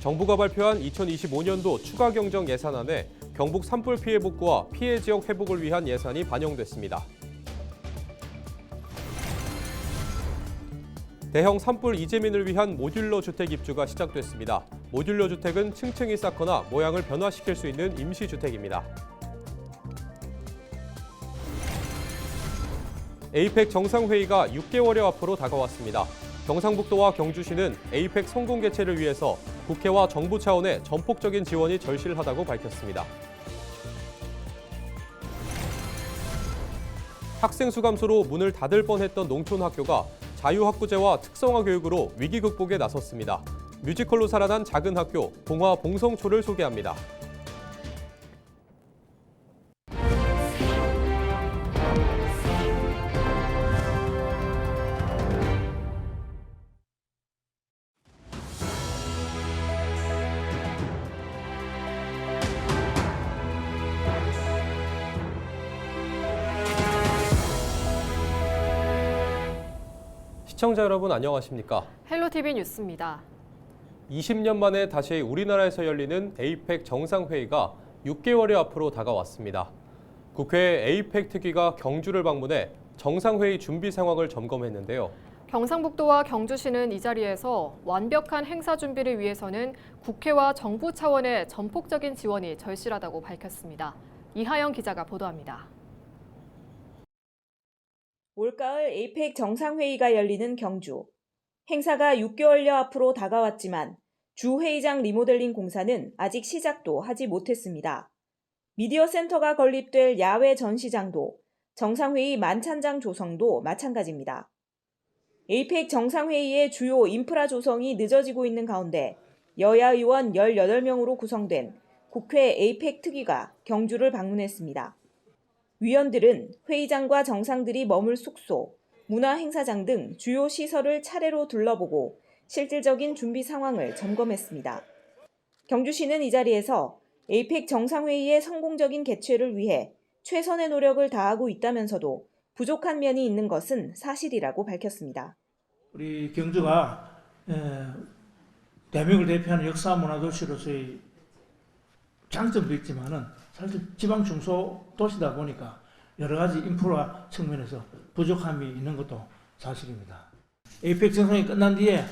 정부가 발표한 2025년도 추가 경정 예산안에 경북 산불 피해 복구와 피해 지역 회복을 위한 예산이 반영됐습니다. 대형 산불 이재민을 위한 모듈러 주택 입주가 시작됐습니다. 모듈러 주택은 층층이 쌓거나 모양을 변화시킬 수 있는 임시주택입니다. 에이펙 정상회의가 6개월여 앞으로 다가왔습니다. 경상북도와 경주시는 에이펙 성공 개최를 위해서 국회와 정부 차원의 전폭적인 지원이 절실하다고 밝혔습니다. 학생 수 감소로 문을 닫을 뻔했던 농촌 학교가 자유학구제와 특성화 교육으로 위기 극복에 나섰습니다. 뮤지컬로 살아난 작은 학교, 봉화 봉성초를 소개합니다. 시청자 여러분 안녕하십니까? 헬로티비 뉴스입니다. 20년 만에 다시 우리나라에서 열리는 에이펙 정상회의가 6개월여 앞으로 다가왔습니다. 국회 에이펙 특위가 경주를 방문해 정상회의 준비 상황을 점검했는데요. 경상북도와 경주시는 이 자리에서 완벽한 행사 준비를 위해서는 국회와 정부 차원의 전폭적인 지원이 절실하다고 밝혔습니다. 이하영 기자가 보도합니다. 올가을 에이펙 정상회의가 열리는 경주. 행사가 6개월여 앞으로 다가왔지만 주 회의장 리모델링 공사는 아직 시작도 하지 못했습니다. 미디어 센터가 건립될 야외 전시장도, 정상회의 만찬장 조성도 마찬가지입니다. 에이펙 정상회의의 주요 인프라 조성이 늦어지고 있는 가운데 여야 의원 18명으로 구성된 국회 에이펙 특위가 경주를 방문했습니다. 위원들은 회의장과 정상들이 머물 숙소, 문화행사장 등 주요 시설을 차례로 둘러보고 실질적인 준비 상황을 점검했습니다. 경주시는 이 자리에서 에이펙 정상회의의 성공적인 개최를 위해 최선의 노력을 다하고 있다면서도 부족한 면이 있는 것은 사실이라고 밝혔습니다. 우리 경주가 대한민국을 대표하는 역사 문화 도시로서의 장점도 있지만은 사실 지방 중소 도시다 보니까 여러 가지 인프라 측면에서 부족함이 있는 것도 사실입니다. 에이펙 정상이 끝난 뒤에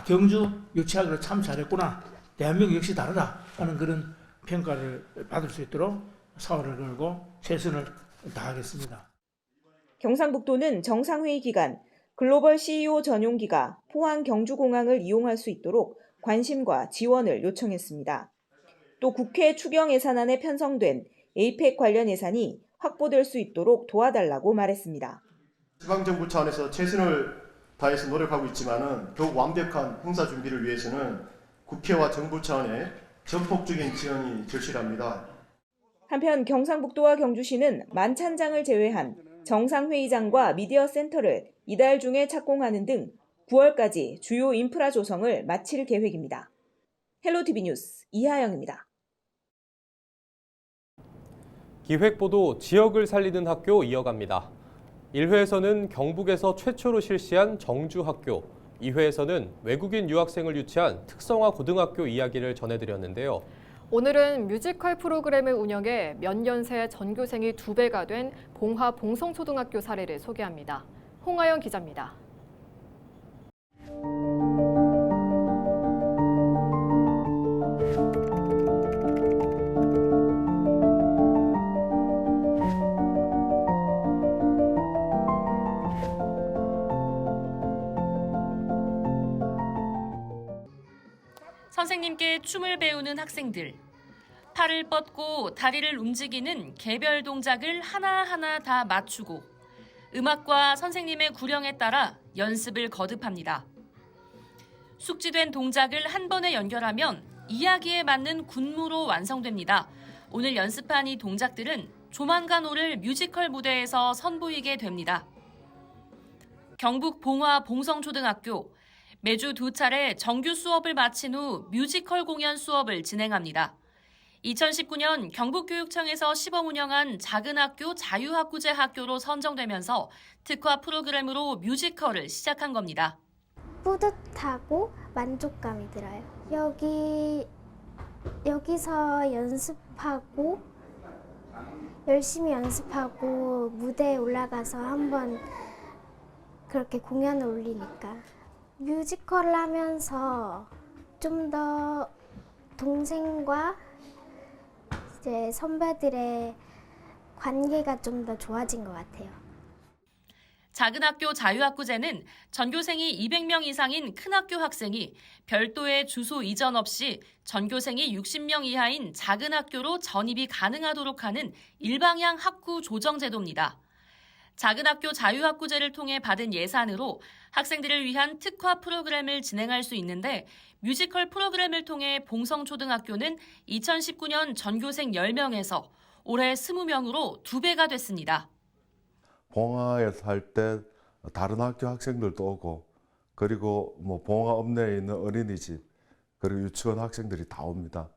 경주 유치하기로 참 잘했구나, 대한민국 역시 다르다 하는 그런 평가를 받을 수 있도록 사활을 걸고 최선을 다하겠습니다. 경상북도는 정상회의 기간 글로벌 CEO 전용기가 포항 경주공항을 이용할 수 있도록 관심과 지원을 요청했습니다. 또 국회 추경 예산안에 편성된 에이펙 관련 예산이 확보될 수 있도록 도와달라고 말했습니다. 지방정부 차원에서 최선을 다해서 노력하고 있지만은 더욱 완벽한 행사 준비를 위해서는 국회와 정부 차원의 전폭적인 지원이 절실합니다. 한편 경상북도와 경주시는 만찬장을 제외한 정상회의장과 미디어 센터를 이달 중에 착공하는 등 9월까지 주요 인프라 조성을 마칠 계획입니다. 헬로티비 뉴스 이하영입니다. 기획보도 지역을 살리는 학교 이어갑니다. 1회에서는 경북에서 최초로 실시한 정주학교, 2회에서는 외국인 유학생을 유치한 특성화 고등학교 이야기를 전해드렸는데요. 오늘은 뮤지컬 프로그램을 운영해 몇 년 새 전교생이 2배가 된 봉화 봉성초등학교 사례를 소개합니다. 홍하영 기자입니다. 선생님께 춤을 배우는 학생들. 팔을 뻗고 다리를 움직이는 개별 동작을 하나하나 다 맞추고 음악과 선생님의 구령에 따라 연습을 거듭합니다. 숙지된 동작을 한 번에 연결하면 이야기에 맞는 군무로 완성됩니다. 오늘 연습한 이 동작들은 조만간 오를 뮤지컬 무대에서 선보이게 됩니다. 경북 봉화 봉성초등학교. 매주 2차례 정규 수업을 마친 후 뮤지컬 공연 수업을 진행합니다. 2019년 경북교육청에서 시범 운영한 작은 학교 자유학구제 학교로 선정되면서 특화 프로그램으로 뮤지컬을 시작한 겁니다. 뿌듯하고 만족감이 들어요. 여기서 연습하고 열심히 연습하고 무대에 올라가서 한번 그렇게 공연을 올리니까 뮤지컬을 하면서 좀 더 동생과 이제 선배들의 관계가 좀 더 좋아진 것 같아요. 작은 학교 자유학구제는 전교생이 200명 이상인 큰 학교 학생이 별도의 주소 이전 없이 전교생이 60명 이하인 작은 학교로 전입이 가능하도록 하는 일방향 학구 조정 제도입니다. 작은 학교 자유학구제를 통해 받은 예산으로 학생들을 위한 특화 프로그램을 진행할 수 있는데 뮤지컬 프로그램을 통해 봉성초등학교는 2019년 전교생 10명에서 올해 20명으로 2배가 됐습니다. 봉화에서 할 때 다른 학교 학생들도 오고 그리고 뭐 봉화 읍내에 있는 어린이집 그리고 유치원 학생들이 다 옵니다.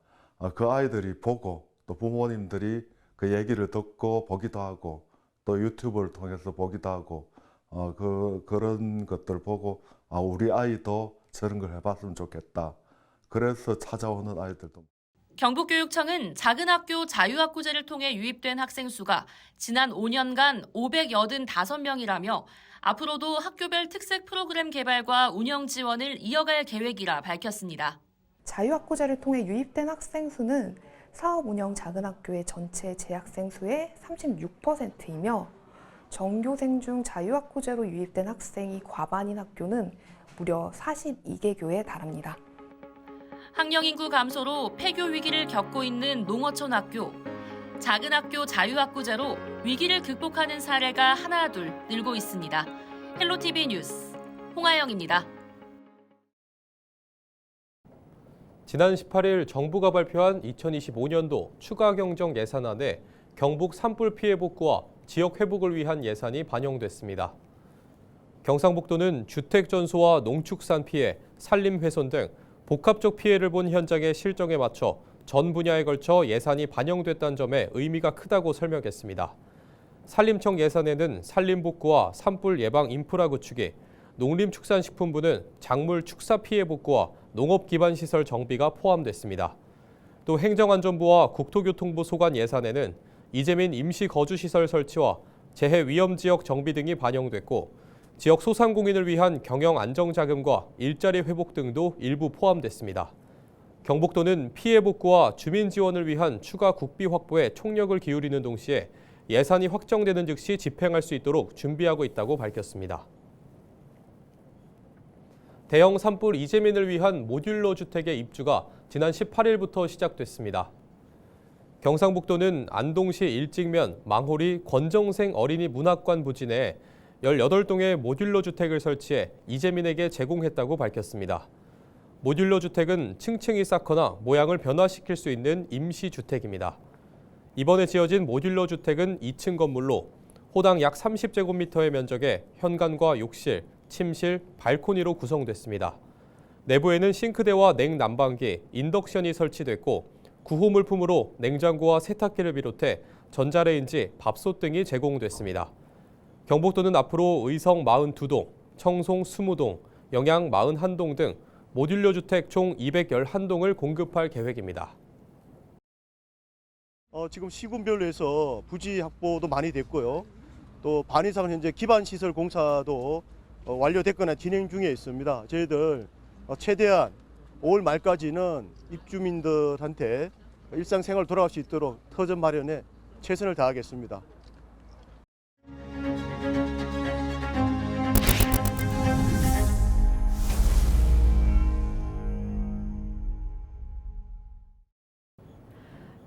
그 아이들이 보고 또 부모님들이 그 얘기를 듣고 보기도 하고 또 유튜브를 통해서 보기도 하고 그런 것들 보고 우리 아이도 저런 걸 해봤으면 좋겠다. 그래서 찾아오는 아이들도. 경북교육청은 작은 학교 자유학구제를 통해 유입된 학생 수가 지난 5년간 585명이라며 앞으로도 학교별 특색 프로그램 개발과 운영 지원을 이어갈 계획이라 밝혔습니다. 자유학구제를 통해 유입된 학생 수는 사업 운영 작은 학교의 전체 재학생 수의 36%이며 전교생 중 자유학구제로 유입된 학생이 과반인 학교는 무려 42개교에 달합니다. 학령 인구 감소로 폐교 위기를 겪고 있는 농어촌 학교. 작은 학교 자유학구제로 위기를 극복하는 사례가 하나둘 늘고 있습니다. 헬로티비 뉴스 홍아영입니다. 지난 18일 정부가 발표한 2025년도 추가 경정 예산안에 경북 산불 피해 복구와 지역 회복을 위한 예산이 반영됐습니다. 경상북도는 주택 전소와 농축산 피해, 산림 훼손 등 복합적 피해를 본 현장의 실정에 맞춰 전 분야에 걸쳐 예산이 반영됐다는 점에 의미가 크다고 설명했습니다. 산림청 예산에는 산림 복구와 산불 예방 인프라 구축이, 농림축산식품부는 작물 축사 피해 복구와 농업 기반 시설 정비가 포함됐습니다. 또 행정안전부와 국토교통부 소관 예산에는 이재민 임시 거주시설 설치와 재해 위험 지역 정비 등이 반영됐고 지역 소상공인을 위한 경영 안정자금과 일자리 회복 등도 일부 포함됐습니다. 경북도는 피해 복구와 주민 지원을 위한 추가 국비 확보에 총력을 기울이는 동시에 예산이 확정되는 즉시 집행할 수 있도록 준비하고 있다고 밝혔습니다. 대형 산불 이재민을 위한 모듈러 주택의 입주가 지난 18일부터 시작됐습니다. 경상북도는 안동시 일직면 망호리 권정생 어린이 문학관 부지 내에 18동의 모듈러 주택을 설치해 이재민에게 제공했다고 밝혔습니다. 모듈러 주택은 층층이 쌓거나 모양을 변화시킬 수 있는 임시주택입니다. 이번에 지어진 모듈러 주택은 2층 건물로 호당 약 30제곱미터의 면적에 현관과 욕실, 침실, 발코니로 구성됐습니다. 내부에는 싱크대와 냉난방기, 인덕션이 설치됐고 구호 물품으로 냉장고와 세탁기를 비롯해 전자레인지, 밥솥 등이 제공됐습니다. 경북도는 앞으로 의성 42동, 청송 20동, 영양 41동 등 모듈러 주택 총 211동을 공급할 계획입니다. 지금 시군별로 해서 부지 확보도 많이 됐고요. 또 반 이상은 현재 기반시설 공사도 완료됐거나 진행 중에 있습니다. 저희들 최대한 5월 말까지는 입주민들한테 일상생활 돌아갈 수 있도록 터전 마련에 최선을 다하겠습니다.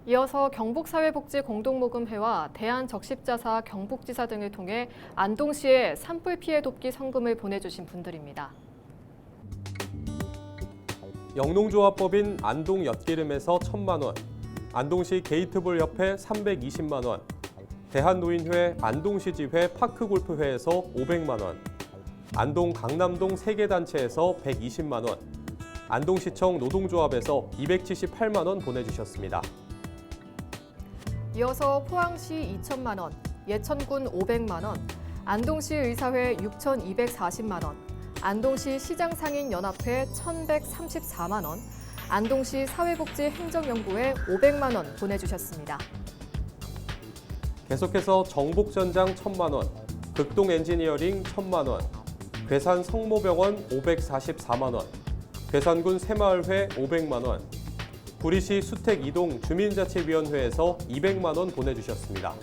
이어서 경북사회복지공동모금회와 대한적십자사 경북지사 등을 통해 안동시에 산불 피해 돕기 성금을 보내주신 분들입니다. 영농조합법인 안동 엿기름에서 1,000만 원, 안동시 게이트볼 협회 320만 원, 대한노인회 안동시지회 파크골프회에서 500만 원, 안동 강남동 3개 단체에서 120만 원, 안동시청 노동조합에서 278만 원 보내주셨습니다. 이어서 포항시 2천만 원, 예천군 500만 원, 안동시 의사회 6,240만 원, 안동시 시장상인연합회 1,134만 원, 안동시 사회복지행정연구회 500만 원 보내주셨습니다. 계속해서 정복전장 1,000만 원, 극동엔지니어링 1,000만 원, 괴산 성모병원 544만 원, 괴산군 새마을회 500만 원, 구리시 수택이동 주민자치위원회에서 200만 원 보내주셨습니다.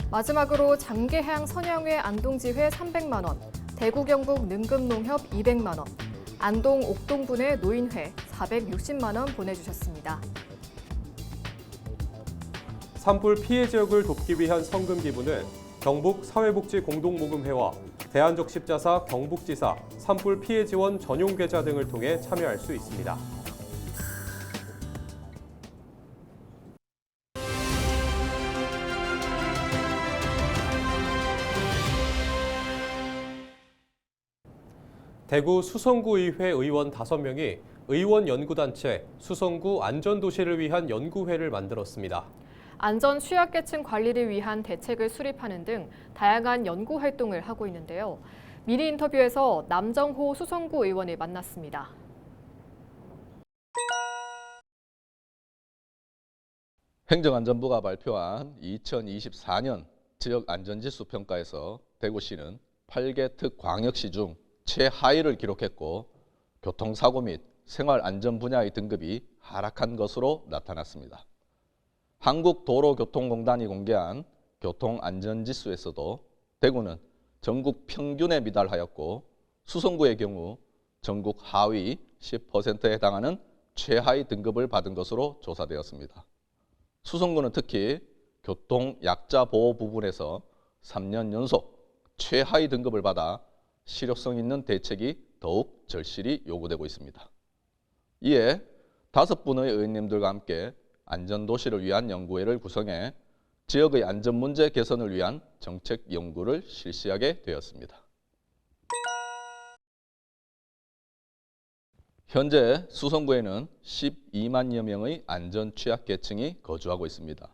마지막으로 장계해양 선양회 안동지회 300만 원, 대구 경북 능금농협 200만 원, 안동 옥동군의 노인회 460만 원 보내주셨습니다. 산불 피해 지역을 돕기 위한 성금 기부는 경북 사회복지공동모금회와 대한적십자사 경북지사 산불 피해 지원 전용 계좌 등을 통해 참여할 수 있습니다. 대구 수성구의회 의원 5명이 의원연구단체 수성구 안전도시를 위한 연구회를 만들었습니다. 안전 취약계층 관리를 위한 대책을 수립하는 등 다양한 연구 활동을 하고 있는데요. 미니 인터뷰에서 남정호 수성구 의원을 만났습니다. 행정안전부가 발표한 2024년 지역안전지수 평가에서 대구시는 8개 특광역시 중 최하위를 기록했고 교통사고 및 생활안전 분야의 등급이 하락한 것으로 나타났습니다. 한국도로교통공단이 공개한 교통안전지수에서도 대구는 전국 평균에 미달하였고 수성구의 경우 전국 하위 10%에 해당하는 최하위 등급을 받은 것으로 조사되었습니다. 수성구는 특히 교통약자 보호 부분에서 3년 연속 최하위 등급을 받아 실효성 있는 대책이 더욱 절실히 요구되고 있습니다. 이에 5분의 의원님들과 함께 안전도시를 위한 연구회를 구성해 지역의 안전 문제 개선을 위한 정책 연구를 실시하게 되었습니다. 현재 수성구에는 12만여 명의 안전 취약계층이 거주하고 있습니다.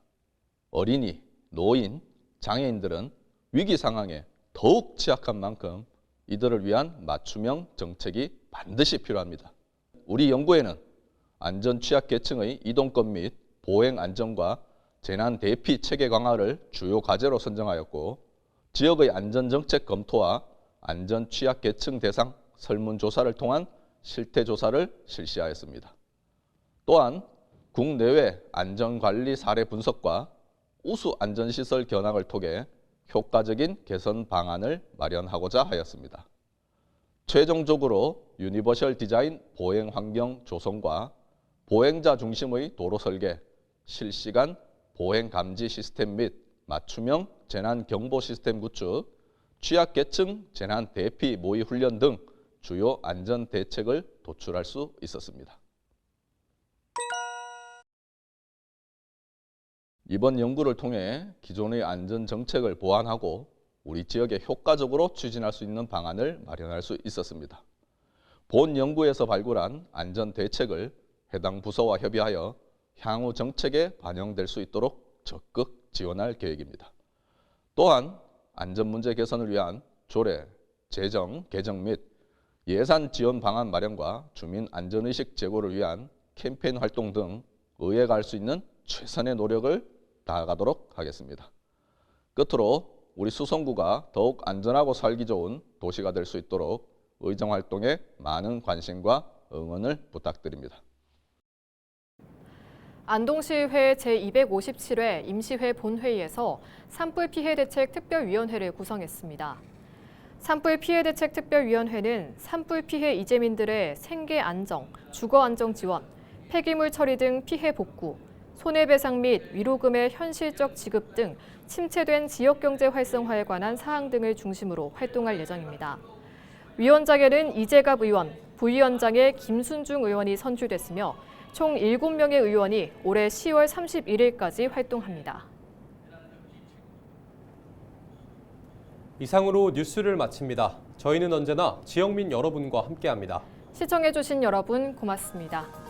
어린이, 노인, 장애인들은 위기 상황에 더욱 취약한 만큼 이들을 위한 맞춤형 정책이 반드시 필요합니다. 우리 연구에는 안전 취약계층의 이동권 및 보행 안전과 재난 대피 체계 강화를 주요 과제로 선정하였고 지역의 안전정책 검토와 안전 취약계층 대상 설문조사를 통한 실태조사를 실시하였습니다. 또한 국내외 안전관리 사례 분석과 우수 안전시설 견학을 통해 효과적인 개선 방안을 마련하고자 하였습니다. 최종적으로 유니버셜 디자인 보행 환경 조성과 보행자 중심의 도로 설계, 실시간 보행 감지 시스템 및 맞춤형 재난 경보 시스템 구축, 취약계층 재난 대피 모의 훈련 등 주요 안전 대책을 도출할 수 있었습니다. 이번 연구를 통해 기존의 안전 정책을 보완하고 우리 지역에 효과적으로 추진할 수 있는 방안을 마련할 수 있었습니다. 본 연구에서 발굴한 안전 대책을 해당 부서와 협의하여 향후 정책에 반영될 수 있도록 적극 지원할 계획입니다. 또한 안전 문제 개선을 위한 조례, 제정, 개정 및 예산 지원 방안 마련과 주민 안전의식 제고를 위한 캠페인 활동 등 의회가 할 수 있는 최선의 노력을 다하도록 하겠습니다. 끝으로 우리 수성구가 더욱 안전하고 살기 좋은 도시가 될 수 있도록 의정 활동에 많은 관심과 응원을 부탁드립니다. 안동시의회 제257회 임시회 본회의에서 산불 피해 대책 특별위원회를 구성했습니다. 산불 피해 대책 특별위원회는 산불 피해 이재민들의 생계 안정, 주거 안정 지원, 폐기물 처리 등 피해 복구, 손해배상 및 위로금의 현실적 지급 등 침체된 지역경제 활성화에 관한 사항 등을 중심으로 활동할 예정입니다. 위원장에는 이재갑 의원, 부위원장에 김순중 의원이 선출됐으며 총 7명의 의원이 올해 10월 31일까지 활동합니다. 이상으로 뉴스를 마칩니다. 저희는 언제나 지역민 여러분과 함께합니다. 시청해주신 여러분 고맙습니다.